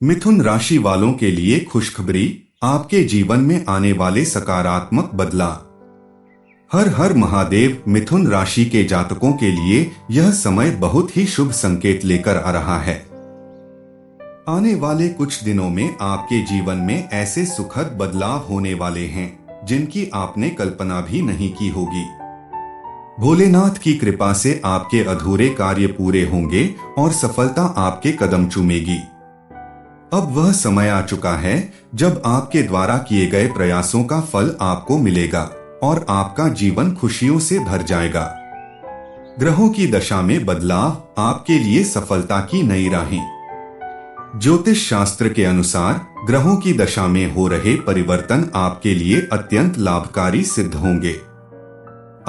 मिथुन राशि वालों के लिए खुशखबरी, आपके जीवन में आने वाले सकारात्मक बदलाव। हर हर महादेव। मिथुन राशि के जातकों के लिए यह समय बहुत ही शुभ संकेत लेकर आ रहा है। आने वाले कुछ दिनों में आपके जीवन में ऐसे सुखद बदलाव होने वाले हैं जिनकी आपने कल्पना भी नहीं की होगी। भोलेनाथ की कृपा से आपके अधूरे कार्य पूरे होंगे और सफलता आपके कदम चूमेगी। अब वह समय आ चुका है जब आपके द्वारा किए गए प्रयासों का फल आपको मिलेगा और आपका जीवन खुशियों से भर जाएगा। ग्रहों की दशा में बदलाव आपके लिए सफलता की नई राहें। ज्योतिष शास्त्र के अनुसार ग्रहों की दशा में हो रहे परिवर्तन आपके लिए अत्यंत लाभकारी सिद्ध होंगे।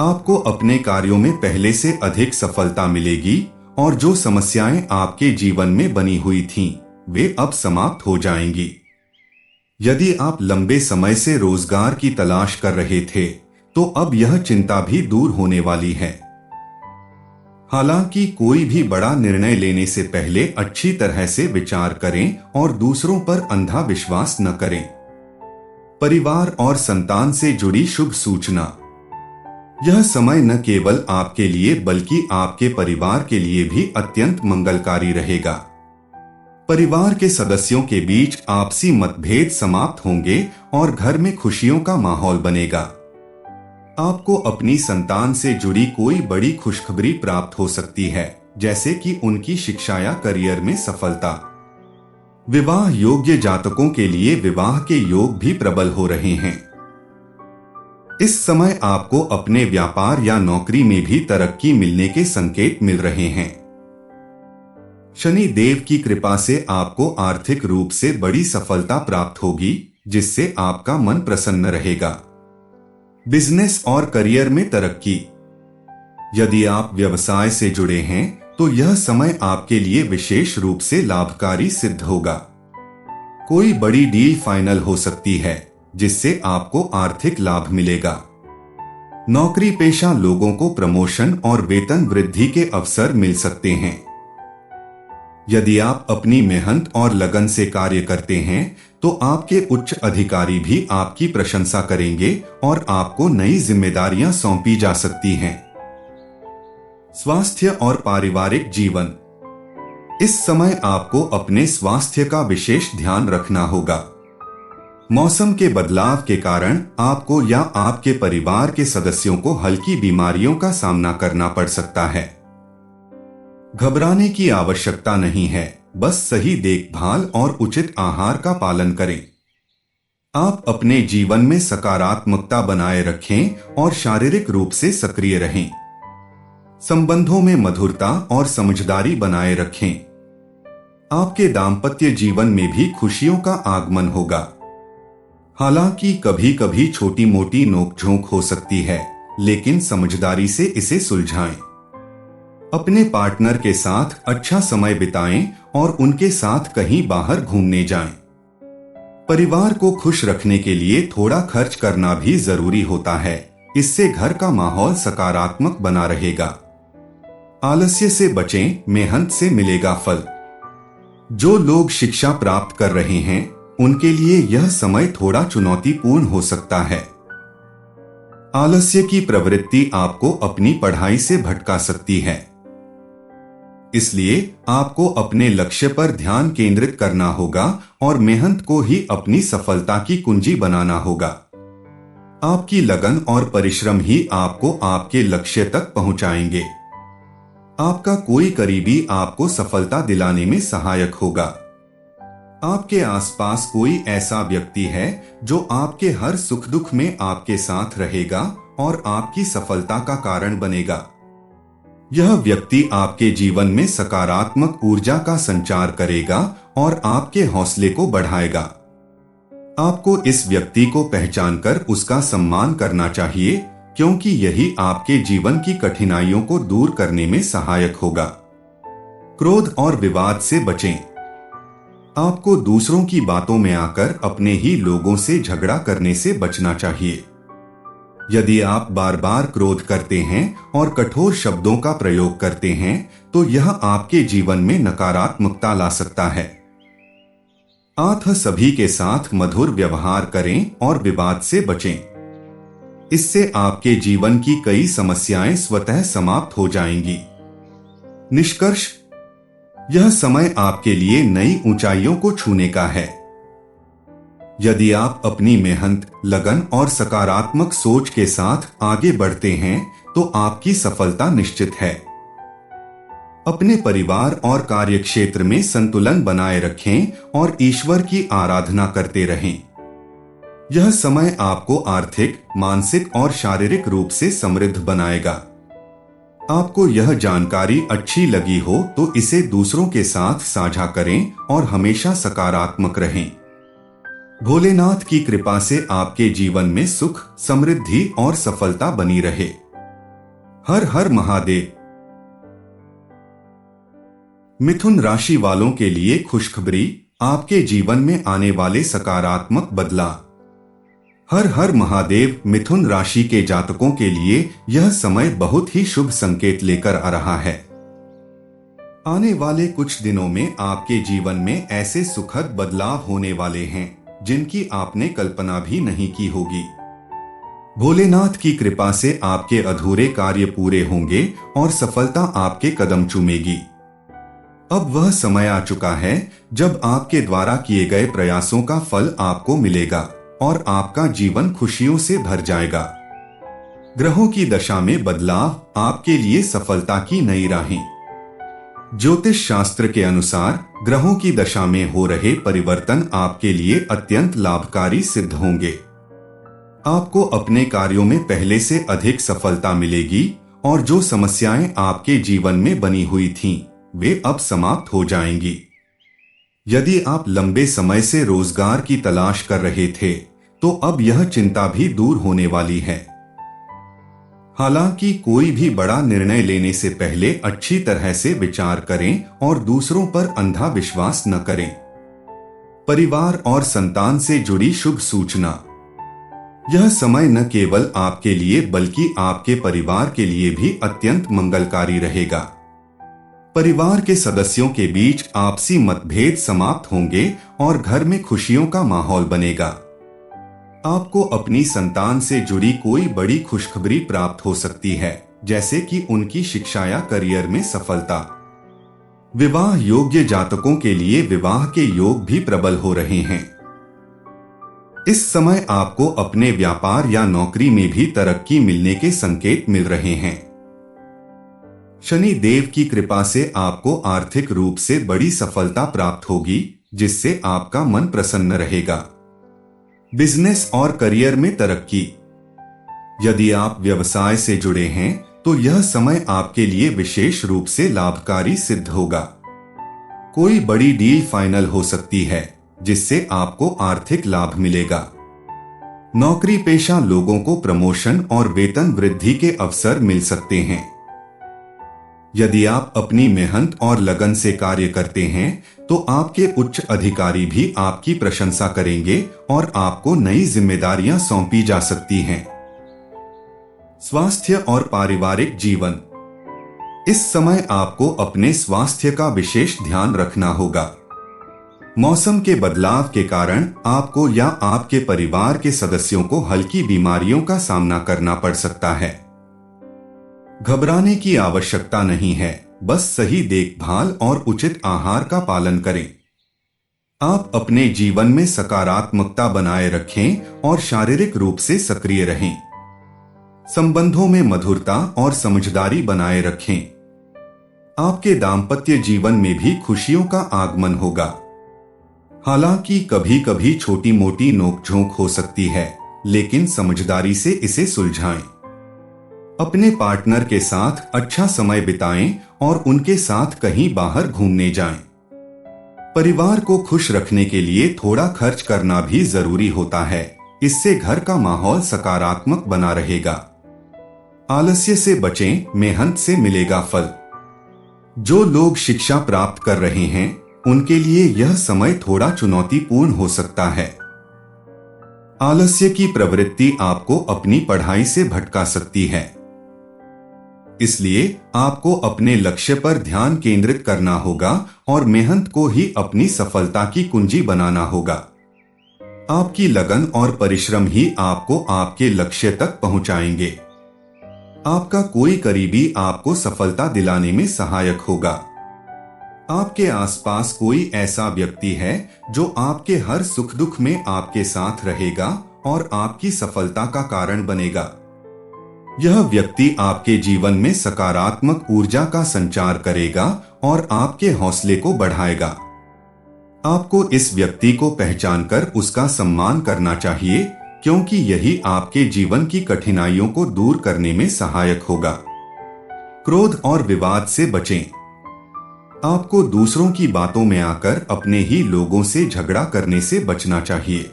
आपको अपने कार्यों में पहले से अधिक सफलता मिलेगी और जो समस्याएं आपके जीवन में बनी हुई थीं, वे अब समाप्त हो जाएंगी। यदि आप लंबे समय से रोजगार की तलाश कर रहे थे, तो अब यह चिंता भी दूर होने वाली है। हालांकि कोई भी बड़ा निर्णय लेने से पहले अच्छी तरह से विचार करें और दूसरों पर अंधा विश्वास न करें। परिवार और संतान से जुड़ी शुभ सूचना। यह समय न केवल आपके लिए बल्कि आपके परिवार के लिए भी अत्यंत मंगलकारी रहेगा। परिवार के सदस्यों के बीच आपसी मतभेद समाप्त होंगे और घर में खुशियों का माहौल बनेगा। आपको अपनी संतान से जुड़ी कोई बड़ी खुशखबरी प्राप्त हो सकती है, जैसे कि उनकी शिक्षा या करियर में सफलता। विवाह योग्य जातकों के लिए विवाह के योग भी प्रबल हो रहे हैं। इस समय आपको अपने व्यापार या नौकरी में भी तरक्की मिलने के संकेत मिल रहे हैं। शनि देव की कृपा से आपको आर्थिक रूप से बड़ी सफलता प्राप्त होगी, जिससे आपका मन प्रसन्न रहेगा। बिजनेस और करियर में तरक्की। यदि आप व्यवसाय से जुड़े हैं, तो यह समय आपके लिए विशेष रूप से लाभकारी सिद्ध होगा। कोई बड़ी डील फाइनल हो सकती है, जिससे आपको आर्थिक लाभ मिलेगा। नौकरी पेशा लोगों को प्रमोशन और वेतन वृद्धि के अवसर मिल सकते हैं। यदि आप अपनी मेहनत और लगन से कार्य करते हैं, तो आपके उच्च अधिकारी भी आपकी प्रशंसा करेंगे और आपको नई जिम्मेदारियां सौंपी जा सकती हैं। स्वास्थ्य और पारिवारिक जीवन। इस समय आपको अपने स्वास्थ्य का विशेष ध्यान रखना होगा। मौसम के बदलाव के कारण आपको या आपके परिवार के सदस्यों को हल्की बीमारियों का सामना करना पड़ सकता है। घबराने की आवश्यकता नहीं है, बस सही देखभाल और उचित आहार का पालन करें। आप अपने जीवन में सकारात्मकता बनाए रखें और शारीरिक रूप से सक्रिय रहें। संबंधों में मधुरता और समझदारी बनाए रखें। आपके दाम्पत्य जीवन में भी खुशियों का आगमन होगा। हालांकि कभी कभी छोटी मोटी नोकझोंक हो सकती है, लेकिन समझदारी से इसे सुलझाएं। अपने पार्टनर के साथ अच्छा समय बिताएं और उनके साथ कहीं बाहर घूमने जाएं। परिवार को खुश रखने के लिए थोड़ा खर्च करना भी जरूरी होता है, इससे घर का माहौल सकारात्मक बना रहेगा। आलस्य से बचें, मेहनत से मिलेगा फल। जो लोग शिक्षा प्राप्त कर रहे हैं, उनके लिए यह समय थोड़ा चुनौतीपूर्ण हो सकता है। आलस्य की प्रवृत्ति आपको अपनी पढ़ाई से भटका सकती है। इसलिए आपको अपने लक्ष्य पर ध्यान केंद्रित करना होगा और मेहनत को ही अपनी सफलता की कुंजी बनाना होगा। आपकी लगन और परिश्रम ही आपको आपके लक्ष्य तक पहुंचाएंगे। आपका कोई करीबी आपको सफलता दिलाने में सहायक होगा। आपके आसपास कोई ऐसा व्यक्ति है जो आपके हर सुख दुख में आपके साथ रहेगा और आपकी सफलता का कारण बनेगा। यह व्यक्ति आपके जीवन में सकारात्मक ऊर्जा का संचार करेगा और आपके हौसले को बढ़ाएगा। आपको इस व्यक्ति को पहचानकर उसका सम्मान करना चाहिए, क्योंकि यही आपके जीवन की कठिनाइयों को दूर करने में सहायक होगा। क्रोध और विवाद से बचें। आपको दूसरों की बातों में आकर अपने ही लोगों से झगड़ा करने से बचना चाहिए। यदि आप बार बार क्रोध करते हैं और कठोर शब्दों का प्रयोग करते हैं, तो यह आपके जीवन में नकारात्मकता ला सकता है। अतः सभी के साथ मधुर व्यवहार करें और विवाद से बचें। इससे आपके जीवन की कई समस्याएं स्वतः समाप्त हो जाएंगी। निष्कर्ष, यह समय आपके लिए नई ऊंचाइयों को छूने का है। यदि आप अपनी मेहनत, लगन और सकारात्मक सोच के साथ आगे बढ़ते हैं तो आपकी सफलता निश्चित है। अपने परिवार और कार्यक्षेत्र में संतुलन बनाए रखें और ईश्वर की आराधना करते रहें। यह समय आपको आर्थिक, मानसिक और शारीरिक रूप से समृद्ध बनाएगा। आपको यह जानकारी अच्छी लगी हो तो इसे दूसरों के साथ साझा करें और हमेशा सकारात्मक रहें। भोलेनाथ की कृपा से आपके जीवन में सुख, समृद्धि और सफलता बनी रहे। हर हर महादेव। मिथुन राशि वालों के लिए खुशखबरी, आपके जीवन में आने वाले सकारात्मक बदलाव। हर हर महादेव। मिथुन राशि के जातकों के लिए यह समय बहुत ही शुभ संकेत लेकर आ रहा है। आने वाले कुछ दिनों में आपके जीवन में ऐसे सुखद बदलाव होने वाले हैं जिनकी आपने कल्पना भी नहीं की होगी। भोलेनाथ की कृपा से आपके अधूरे कार्य पूरे होंगे और सफलता आपके कदम चूमेगी। अब वह समय आ चुका है जब आपके द्वारा किए गए प्रयासों का फल आपको मिलेगा और आपका जीवन खुशियों से भर जाएगा। ग्रहों की दशा में बदलाव आपके लिए सफलता की नई राहें। ज्योतिष शास्त्र के अनुसार ग्रहों की दशा में हो रहे परिवर्तन आपके लिए अत्यंत लाभकारी सिद्ध होंगे। आपको अपने कार्यों में पहले से अधिक सफलता मिलेगी और जो समस्याएं आपके जीवन में बनी हुई थीं, वे अब समाप्त हो जाएंगी। यदि आप लंबे समय से रोजगार की तलाश कर रहे थे तो अब यह चिंता भी दूर होने वाली है। हालांकि कोई भी बड़ा निर्णय लेने से पहले अच्छी तरह से विचार करें और दूसरों पर अंधा विश्वास न करें। परिवार और संतान से जुड़ी शुभ सूचना। यह समय न केवल आपके लिए बल्कि आपके परिवार के लिए भी अत्यंत मंगलकारी रहेगा। परिवार के सदस्यों के बीच आपसी मतभेद समाप्त होंगे और घर में खुशियों का माहौल बनेगा। आपको अपनी संतान से जुड़ी कोई बड़ी खुशखबरी प्राप्त हो सकती है, जैसे कि उनकी शिक्षा या करियर में सफलता। विवाह योग्य जातकों के लिए विवाह के योग भी प्रबल हो रहे हैं। इस समय आपको अपने व्यापार या नौकरी में भी तरक्की मिलने के संकेत मिल रहे हैं। शनि देव की कृपा से आपको आर्थिक रूप से बड़ी सफलता प्राप्त होगी, जिससे आपका मन प्रसन्न रहेगा। बिजनेस और करियर में तरक्की। यदि आप व्यवसाय से जुड़े हैं तो यह समय आपके लिए विशेष रूप से लाभकारी सिद्ध होगा। कोई बड़ी डील फाइनल हो सकती है जिससे आपको आर्थिक लाभ मिलेगा। नौकरी पेशा लोगों को प्रमोशन और वेतन वृद्धि के अवसर मिल सकते हैं। यदि आप अपनी मेहनत और लगन से कार्य करते हैं तो आपके उच्च अधिकारी भी आपकी प्रशंसा करेंगे और आपको नई जिम्मेदारियां सौंपी जा सकती हैं। स्वास्थ्य और पारिवारिक जीवन। इस समय आपको अपने स्वास्थ्य का विशेष ध्यान रखना होगा। मौसम के बदलाव के कारण आपको या आपके परिवार के सदस्यों को हल्की बीमारियों का सामना करना पड़ सकता है। घबराने की आवश्यकता नहीं है, बस सही देखभाल और उचित आहार का पालन करें। आप अपने जीवन में सकारात्मकता बनाए रखें और शारीरिक रूप से सक्रिय रहें। संबंधों में मधुरता और समझदारी बनाए रखें। आपके दाम्पत्य जीवन में भी खुशियों का आगमन होगा। हालांकि कभी कभी छोटी मोटी नोकझोंक हो सकती है, लेकिन समझदारी से इसे सुलझाएं। अपने पार्टनर के साथ अच्छा समय बिताएं और उनके साथ कहीं बाहर घूमने जाएं। परिवार को खुश रखने के लिए थोड़ा खर्च करना भी जरूरी होता है, इससे घर का माहौल सकारात्मक बना रहेगा। आलस्य से बचें, मेहनत से मिलेगा फल। जो लोग शिक्षा प्राप्त कर रहे हैं उनके लिए यह समय थोड़ा चुनौतीपूर्ण हो सकता है। आलस्य की प्रवृत्ति आपको अपनी पढ़ाई से भटका सकती है। इसलिए आपको अपने लक्ष्य पर ध्यान केंद्रित करना होगा और मेहनत को ही अपनी सफलता की कुंजी बनाना होगा। आपकी लगन और परिश्रम ही आपको आपके लक्ष्य तक पहुंचाएंगे। आपका कोई करीबी आपको सफलता दिलाने में सहायक होगा। आपके आसपास कोई ऐसा व्यक्ति है जो आपके हर सुख दुख में आपके साथ रहेगा और आपकी सफलता का कारण बनेगा। यह व्यक्ति आपके जीवन में सकारात्मक ऊर्जा का संचार करेगा और आपके हौसले को बढ़ाएगा। आपको इस व्यक्ति को पहचानकर उसका सम्मान करना चाहिए, क्योंकि यही आपके जीवन की कठिनाइयों को दूर करने में सहायक होगा। क्रोध और विवाद से बचें। आपको दूसरों की बातों में आकर अपने ही लोगों से झगड़ा करने से बचना चाहिए।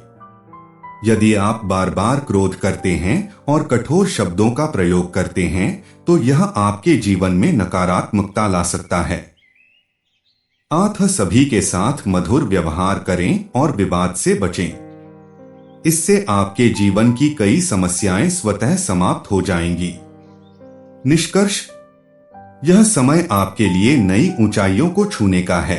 यदि आप बार बार क्रोध करते हैं और कठोर शब्दों का प्रयोग करते हैं, तो यह आपके जीवन में नकारात्मकता ला सकता है। आप सभी के साथ मधुर व्यवहार करें और विवाद से बचें। इससे आपके जीवन की कई समस्याएं स्वतः समाप्त हो जाएंगी। निष्कर्ष, यह समय आपके लिए नई ऊंचाइयों को छूने का है।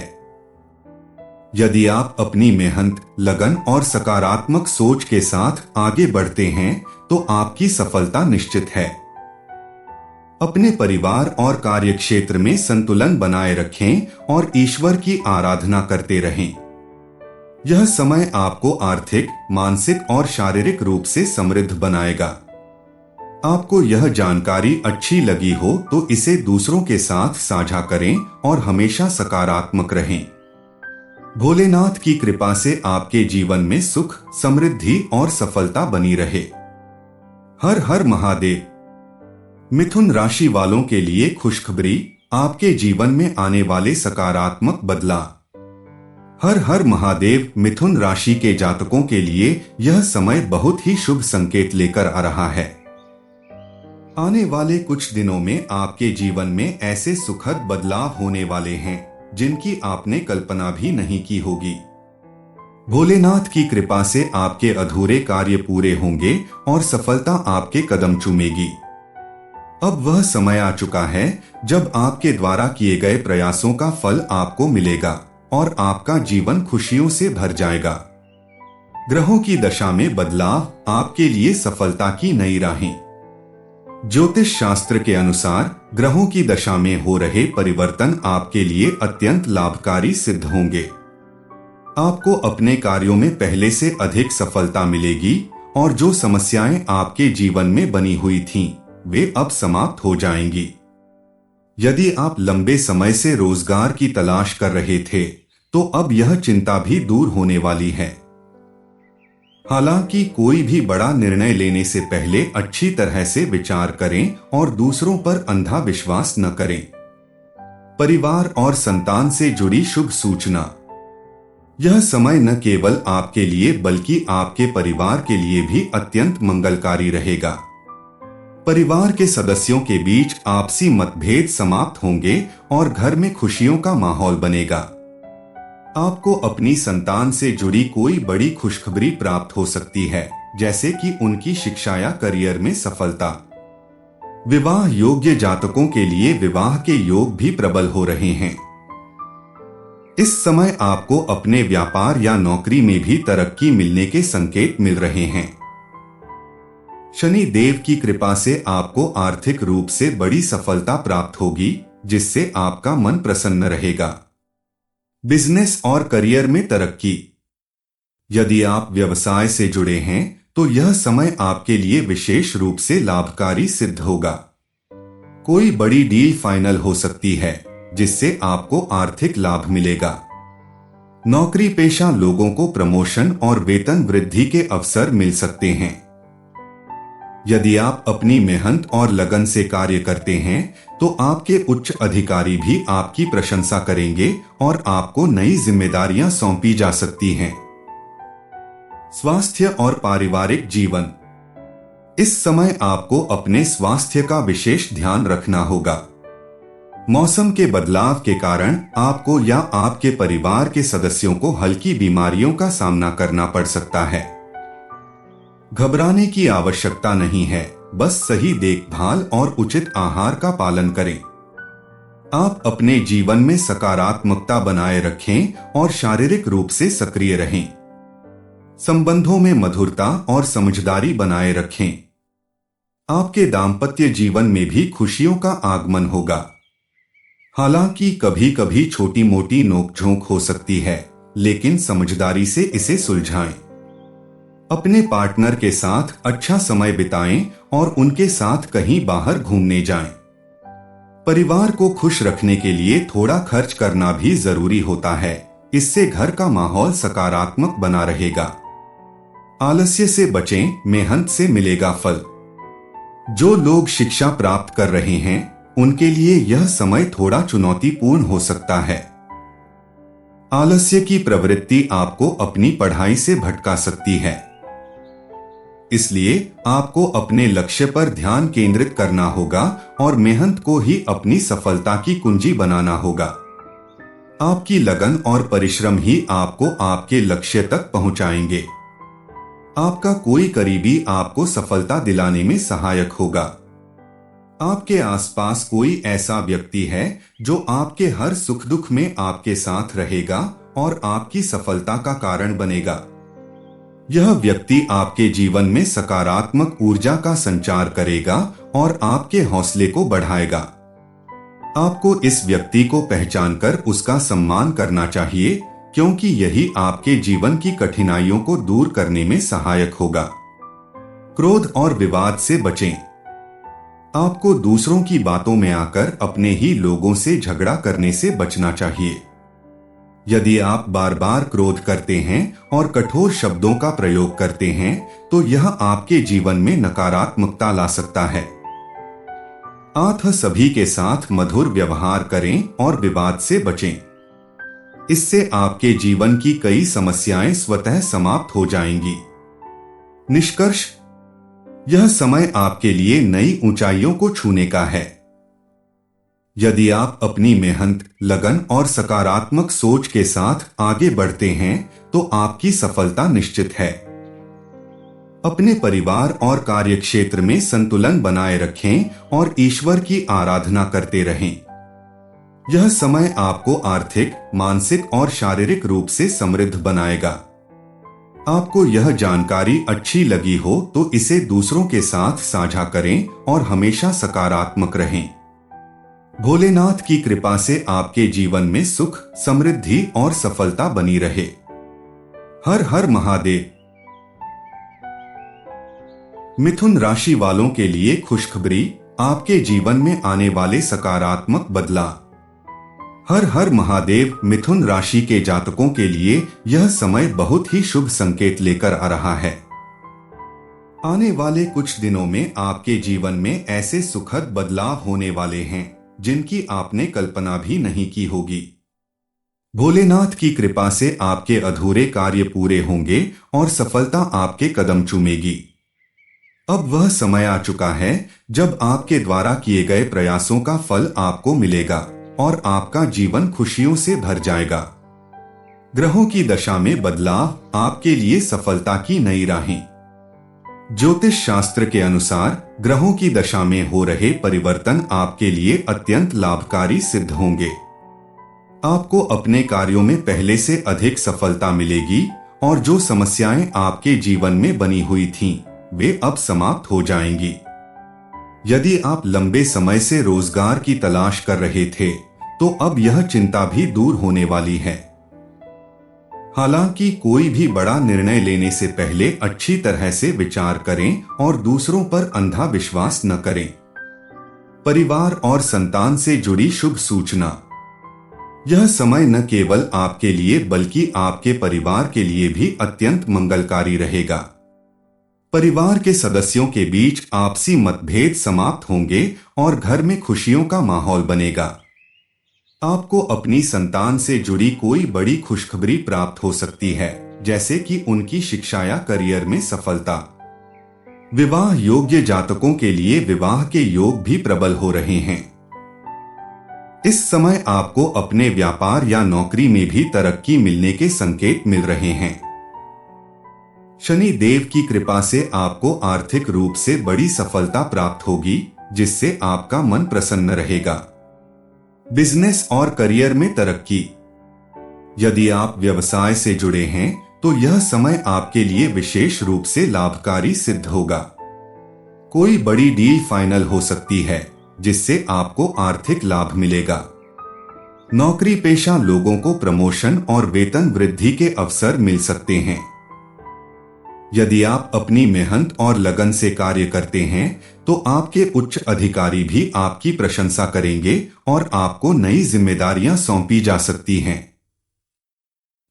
यदि आप अपनी मेहनत, लगन और सकारात्मक सोच के साथ आगे बढ़ते हैं, तो आपकी सफलता निश्चित है। अपने परिवार और कार्यक्षेत्र में संतुलन बनाए रखें और ईश्वर की आराधना करते रहें। यह समय आपको आर्थिक, मानसिक और शारीरिक रूप से समृद्ध बनाएगा। आपको यह जानकारी अच्छी लगी हो तो इसे दूसरों के साथ साझा करें और हमेशा सकारात्मक रहें। भोलेनाथ की कृपा से आपके जीवन में सुख, समृद्धि और सफलता बनी रहे। हर हर महादेव। मिथुन राशि वालों के लिए खुशखबरी, आपके जीवन में आने वाले सकारात्मक बदलाव। हर हर महादेव। मिथुन राशि के जातकों के लिए यह समय बहुत ही शुभ संकेत लेकर आ रहा है। आने वाले कुछ दिनों में आपके जीवन में ऐसे सुखद बदलाव होने वाले हैं जिनकी आपने कल्पना भी नहीं की होगी। भोलेनाथ की कृपा से आपके अधूरे कार्य पूरे होंगे और सफलता आपके कदम चूमेगी। अब वह समय आ चुका है जब आपके द्वारा किए गए प्रयासों का फल आपको मिलेगा और आपका जीवन खुशियों से भर जाएगा। ग्रहों की दशा में बदलाव आपके लिए सफलता की नई राहें। ज्योतिष शास्त्र के अनुसार ग्रहों की दशा में हो रहे परिवर्तन आपके लिए अत्यंत लाभकारी सिद्ध होंगे। आपको अपने कार्यों में पहले से अधिक सफलता मिलेगी और जो समस्याएं आपके जीवन में बनी हुई थीं, वे अब समाप्त हो जाएंगी। यदि आप लंबे समय से रोजगार की तलाश कर रहे थे, तो अब यह चिंता भी दूर होने वाली है। हालांकि कोई भी बड़ा निर्णय लेने से पहले अच्छी तरह से विचार करें और दूसरों पर अंधा विश्वास न करें। परिवार और संतान से जुड़ी शुभ सूचना। यह समय न केवल आपके लिए बल्कि आपके परिवार के लिए भी अत्यंत मंगलकारी रहेगा। परिवार के सदस्यों के बीच आपसी मतभेद समाप्त होंगे और घर में खुशियों का माहौल बनेगा। आपको अपनी संतान से जुड़ी कोई बड़ी खुशखबरी प्राप्त हो सकती है, जैसे कि उनकी शिक्षा या करियर में सफलता। विवाह योग्य जातकों के लिए विवाह के योग भी प्रबल हो रहे हैं। इस समय आपको अपने व्यापार या नौकरी में भी तरक्की मिलने के संकेत मिल रहे हैं। शनि देव की कृपा से आपको आर्थिक रूप से बड़ी सफलता प्राप्त होगी, जिससे आपका मन प्रसन्न रहेगा। बिजनेस और करियर में तरक्की। यदि आप व्यवसाय से जुड़े हैं, तो यह समय आपके लिए विशेष रूप से लाभकारी सिद्ध होगा। कोई बड़ी डील फाइनल हो सकती है, जिससे आपको आर्थिक लाभ मिलेगा। नौकरी पेशा लोगों को प्रमोशन और वेतन वृद्धि के अवसर मिल सकते हैं। यदि आप अपनी मेहनत और लगन से कार्य करते हैं, तो आपके उच्च अधिकारी भी आपकी प्रशंसा करेंगे और आपको नई जिम्मेदारियां सौंपी जा सकती हैं। स्वास्थ्य और पारिवारिक जीवन। इस समय आपको अपने स्वास्थ्य का विशेष ध्यान रखना होगा। मौसम के बदलाव के कारण आपको या आपके परिवार के सदस्यों को हल्की बीमारियों का सामना करना पड़ सकता है। घबराने की आवश्यकता नहीं है, बस सही देखभाल और उचित आहार का पालन करें। आप अपने जीवन में सकारात्मकता बनाए रखें और शारीरिक रूप से सक्रिय रहें। संबंधों में मधुरता और समझदारी बनाए रखें। आपके दाम्पत्य जीवन में भी खुशियों का आगमन होगा। हालांकि कभी कभी छोटी मोटी नोकझोंक हो सकती है, लेकिन समझदारी से इसे सुलझाएं। अपने पार्टनर के साथ अच्छा समय बिताएं और उनके साथ कहीं बाहर घूमने जाएं। परिवार को खुश रखने के लिए थोड़ा खर्च करना भी जरूरी होता है, इससे घर का माहौल सकारात्मक बना रहेगा। आलस्य से बचें, मेहनत से मिलेगा फल। जो लोग शिक्षा प्राप्त कर रहे हैं उनके लिए यह समय थोड़ा चुनौतीपूर्ण हो सकता है। आलस्य की प्रवृत्ति आपको अपनी पढ़ाई से भटका सकती है, इसलिए आपको अपने लक्ष्य पर ध्यान केंद्रित करना होगा और मेहनत को ही अपनी सफलता की कुंजी बनाना होगा। आपकी लगन और परिश्रम ही आपको आपके लक्ष्य तक पहुंचाएंगे। आपका कोई करीबी आपको सफलता दिलाने में सहायक होगा। आपके आसपास कोई ऐसा व्यक्ति है जो आपके हर सुख दुख में आपके साथ रहेगा और आपकी सफलता का कारण बनेगा। यह व्यक्ति आपके जीवन में सकारात्मक ऊर्जा का संचार करेगा और आपके हौसले को बढ़ाएगा। आपको इस व्यक्ति को पहचानकर उसका सम्मान करना चाहिए, क्योंकि यही आपके जीवन की कठिनाइयों को दूर करने में सहायक होगा। क्रोध और विवाद से बचें। आपको दूसरों की बातों में आकर अपने ही लोगों से झगड़ा करने से बचना चाहिए। यदि आप बार बार क्रोध करते हैं और कठोर शब्दों का प्रयोग करते हैं तो यह आपके जीवन में नकारात्मकता ला सकता है। आप सभी के साथ मधुर व्यवहार करें और विवाद से बचें। इससे आपके जीवन की कई समस्याएं स्वतः समाप्त हो जाएंगी। निष्कर्ष, यह समय आपके लिए नई ऊंचाइयों को छूने का है। यदि आप अपनी मेहनत, लगन और सकारात्मक सोच के साथ आगे बढ़ते हैं तो आपकी सफलता निश्चित है। अपने परिवार और कार्यक्षेत्र में संतुलन बनाए रखें और ईश्वर की आराधना करते रहें। यह समय आपको आर्थिक, मानसिक और शारीरिक रूप से समृद्ध बनाएगा। आपको यह जानकारी अच्छी लगी हो तो इसे दूसरों के साथ साझा करें और हमेशा सकारात्मक रहें। भोलेनाथ की कृपा से आपके जीवन में सुख, समृद्धि और सफलता बनी रहे। हर हर महादेव। मिथुन राशि वालों के लिए खुशखबरी, आपके जीवन में आने वाले सकारात्मक बदलाव। हर हर महादेव। मिथुन राशि के जातकों के लिए यह समय बहुत ही शुभ संकेत लेकर आ रहा है। आने वाले कुछ दिनों में आपके जीवन में ऐसे सुखद बदलाव होने वाले हैं जिनकी आपने कल्पना भी नहीं की होगी। भोलेनाथ की कृपा से आपके अधूरे कार्य पूरे होंगे और सफलता आपके कदम चूमेगी। अब वह समय आ चुका है जब आपके द्वारा किए गए प्रयासों का फल आपको मिलेगा और आपका जीवन खुशियों से भर जाएगा। ग्रहों की दशा में बदलाव आपके लिए सफलता की नई राहें। ज्योतिष शास्त्र के अनुसार ग्रहों की दशा में हो रहे परिवर्तन आपके लिए अत्यंत लाभकारी सिद्ध होंगे। आपको अपने कार्यों में पहले से अधिक सफलता मिलेगी और जो समस्याएं आपके जीवन में बनी हुई थीं, वे अब समाप्त हो जाएंगी। यदि आप लंबे समय से रोजगार की तलाश कर रहे थे, तो अब यह चिंता भी दूर होने वाली है। हालांकि कोई भी बड़ा निर्णय लेने से पहले अच्छी तरह से विचार करें और दूसरों पर अंधा विश्वास न करें। परिवार और संतान से जुड़ी शुभ सूचना। यह समय न केवल आपके लिए बल्कि आपके परिवार के लिए भी अत्यंत मंगलकारी रहेगा। परिवार के सदस्यों के बीच आपसी मतभेद समाप्त होंगे और घर में खुशियों का माहौल बनेगा। आपको अपनी संतान से जुड़ी कोई बड़ी खुशखबरी प्राप्त हो सकती है, जैसे कि उनकी शिक्षा या करियर में सफलता। विवाह योग्य जातकों के लिए विवाह के योग भी प्रबल हो रहे हैं। इस समय आपको अपने व्यापार या नौकरी में भी तरक्की मिलने के संकेत मिल रहे हैं। शनि देव की कृपा से आपको आर्थिक रूप से बड़ी सफलता प्राप्त होगी, जिससे आपका मन प्रसन्न रहेगा। बिजनेस और करियर में तरक्की। यदि आप व्यवसाय से जुड़े हैं तो यह समय आपके लिए विशेष रूप से लाभकारी सिद्ध होगा। कोई बड़ी डील फाइनल हो सकती है, जिससे आपको आर्थिक लाभ मिलेगा। नौकरी पेशा लोगों को प्रमोशन और वेतन वृद्धि के अवसर मिल सकते हैं। यदि आप अपनी मेहनत और लगन से कार्य करते हैं तो आपके उच्च अधिकारी भी आपकी प्रशंसा करेंगे और आपको नई जिम्मेदारियां सौंपी जा सकती हैं।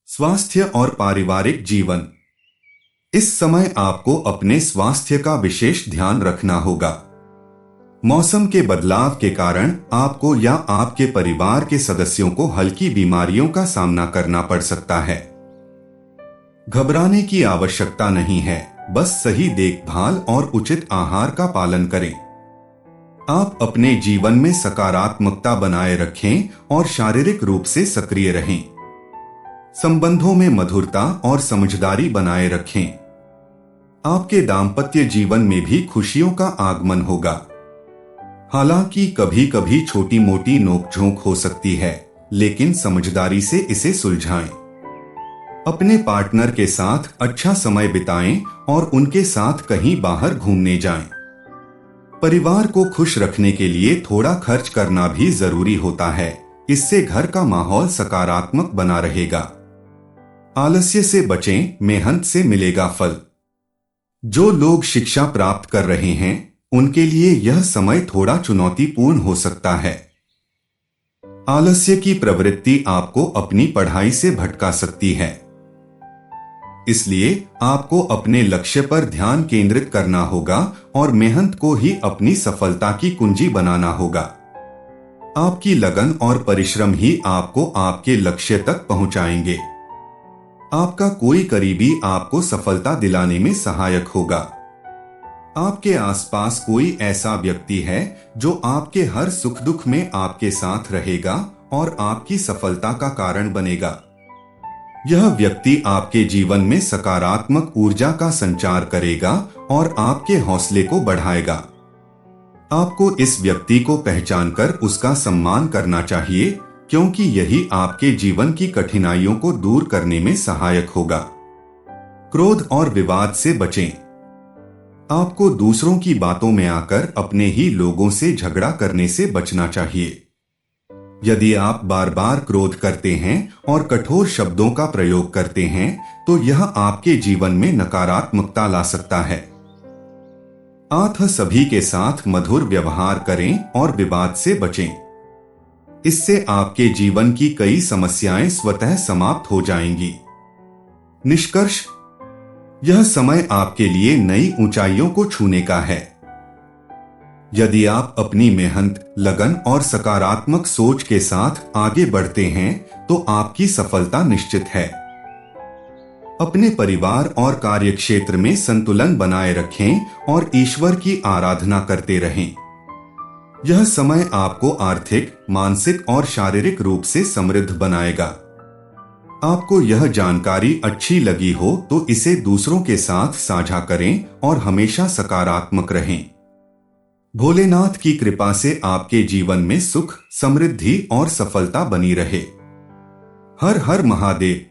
स्वास्थ्य और पारिवारिक जीवन। इस समय आपको अपने स्वास्थ्य का विशेष ध्यान रखना होगा। मौसम के बदलाव के कारण आपको या आपके परिवार के सदस्यों को हल्की बीमारियों का सामना करना पड़ सकता है। घबराने की आवश्यकता नहीं है, बस सही देखभाल और उचित आहार का पालन करें। आप अपने जीवन में सकारात्मकता बनाए रखें और शारीरिक रूप से सक्रिय रहें। संबंधों में मधुरता और समझदारी बनाए रखें। आपके दाम्पत्य जीवन में भी खुशियों का आगमन होगा। हालांकि कभी कभी छोटी मोटी नोकझोंक हो सकती है, लेकिन समझदारी से इसे सुलझाएं। अपने पार्टनर के साथ अच्छा समय बिताएं और उनके साथ कहीं बाहर घूमने जाएं। परिवार को खुश रखने के लिए थोड़ा खर्च करना भी जरूरी होता है, इससे घर का माहौल सकारात्मक बना रहेगा। आलस्य से बचें, मेहनत से मिलेगा फल। जो लोग शिक्षा प्राप्त कर रहे हैं उनके लिए यह समय थोड़ा चुनौतीपूर्ण हो सकता है। आलस्य की प्रवृत्ति आपको अपनी पढ़ाई से भटका सकती है, इसलिए आपको अपने लक्ष्य पर ध्यान केंद्रित करना होगा और मेहनत को ही अपनी सफलता की कुंजी बनाना होगा। आपकी लगन और परिश्रम ही आपको आपके लक्ष्य तक पहुंचाएंगे। आपका कोई करीबी आपको सफलता दिलाने में सहायक होगा। आपके आसपास कोई ऐसा व्यक्ति है जो आपके हर सुख दुख में आपके साथ रहेगा और आपकी सफलता का कारण बनेगा। यह व्यक्ति आपके जीवन में सकारात्मक ऊर्जा का संचार करेगा और आपके हौसले को बढ़ाएगा। आपको इस व्यक्ति को पहचानकर उसका सम्मान करना चाहिए, क्योंकि यही आपके जीवन की कठिनाइयों को दूर करने में सहायक होगा। क्रोध और विवाद से बचें। आपको दूसरों की बातों में आकर अपने ही लोगों से झगड़ा करने से बचना चाहिए। यदि आप बार बार क्रोध करते हैं और कठोर शब्दों का प्रयोग करते हैं तो यह आपके जीवन में नकारात्मकता ला सकता है। आप सभी के साथ मधुर व्यवहार करें और विवाद से बचें। इससे आपके जीवन की कई समस्याएं स्वतः समाप्त हो जाएंगी। निष्कर्ष, यह समय आपके लिए नई ऊंचाइयों को छूने का है। यदि आप अपनी मेहनत, लगन और सकारात्मक सोच के साथ आगे बढ़ते हैं तो आपकी सफलता निश्चित है। अपने परिवार और कार्यक्षेत्र में संतुलन बनाए रखें और ईश्वर की आराधना करते रहें। यह समय आपको आर्थिक, मानसिक और शारीरिक रूप से समृद्ध बनाएगा। आपको यह जानकारी अच्छी लगी हो तो इसे दूसरों के साथ साझा करें और हमेशा सकारात्मक रहें। भोलेनाथ की कृपा से आपके जीवन में सुख, समृद्धि और सफलता बनी रहे। हर हर महादेव।